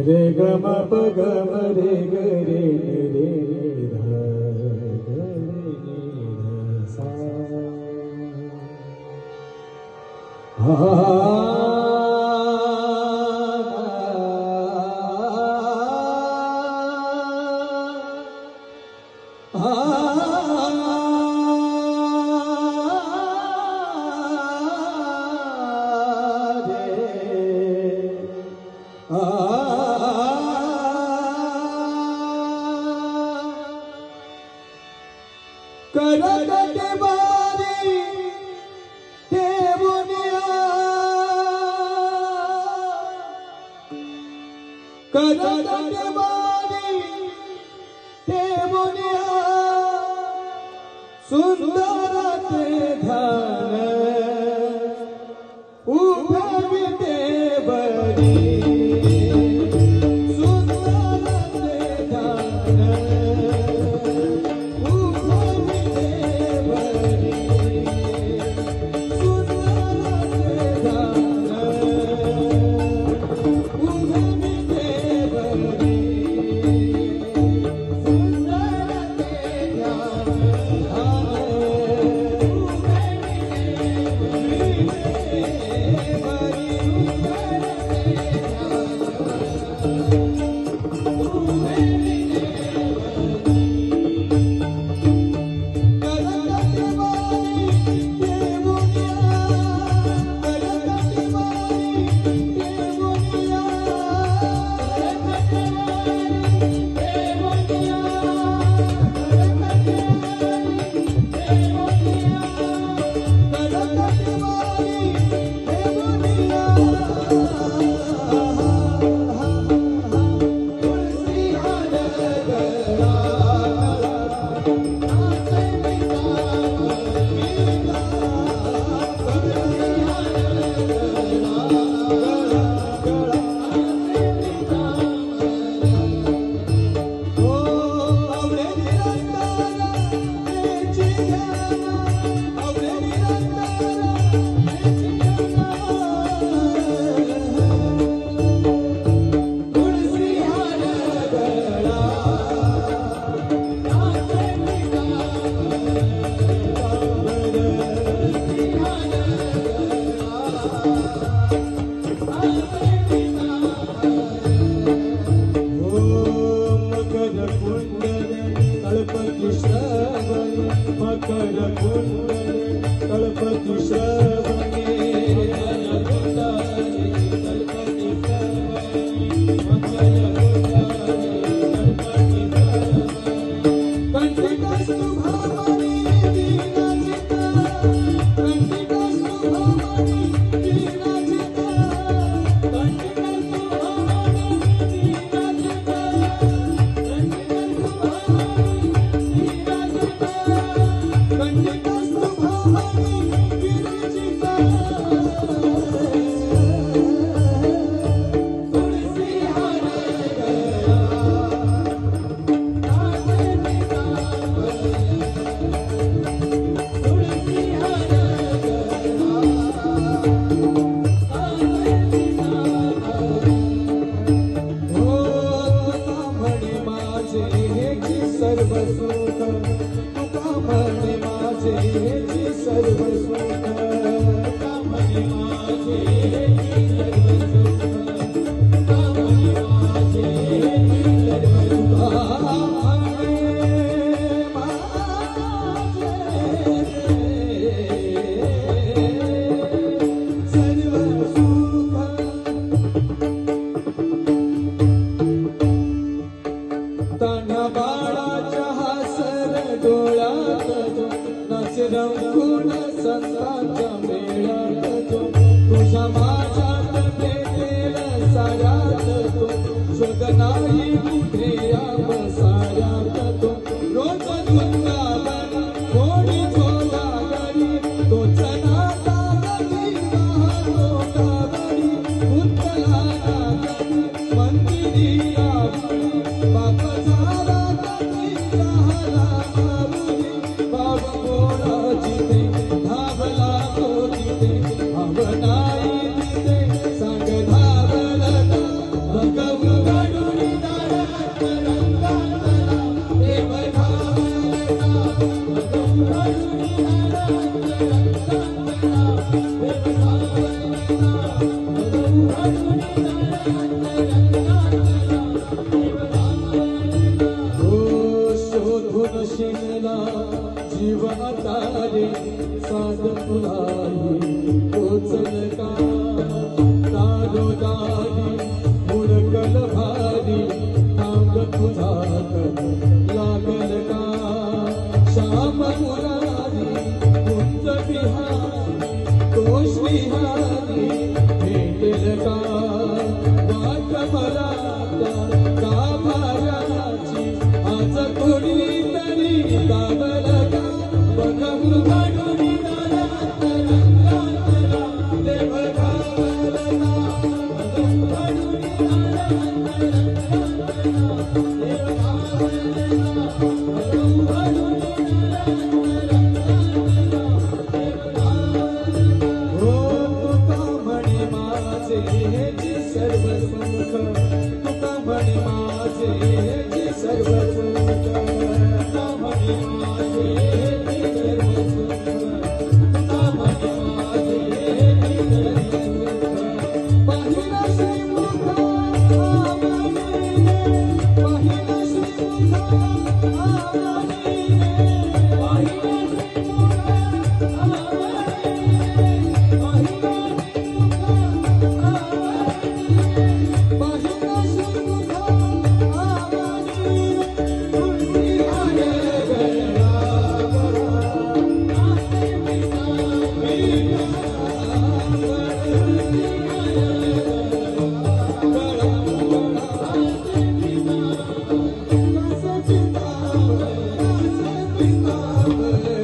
रे ग म प ग म रे ग रे रे ध ग रे नी ध सा करते बारी देवनिया करते बारी देवनिया सुंदर ते ध्यान उभे विदेवरी मकर कुंडले तळपती श्रवणे सर्व सुख तुका म्हणे माझे हेची सर्व सुख तुका म्हणे माझे हेची सर्व सुख तुका म्हणे माझे हेची सर्व सुख तान्हा बाळाच्या डोळ्यात जो नाचे रंगून संतांच्या मेळ्यात जो तुझ्या माझ्यात भेटेल साऱ्यात तो शोध नाही कुठे या साऱ्यात तो रोज वृंदावन कोणी झोला गरी तोच नाता गरी लोटावरी गुंतला गरी मंदिरी आवडी बाप झाला गरी राहला भावनाई तिथे सांग धावला भगवंता शोधून शिनला जीव अतारे साध तुलाही पोचल का दारोदारी हुडकल भारी नाग तुझा लागल का श्याम मुरारी कुंज बिहारी तोष विहारी भेटेल का वाट मला का भाराची आज कोणी तरी दाबल का बघू काढून दारात रंगातला देव घालला बघू काढून दारात रंगातला देव घालला बघू काढून तुका म्हणे माझे हेची सर्व सुख तुका म्हणे माझे हेची सर्व सुख तुका म्हणे माझे हेची सर्व सुख तुका म्हणे माझे हेची सर्व सुख पाहिला श्रीमुख आवडीने पाहिला श्रीमुख आवडीने पाहिला श्रीमुख आवडीने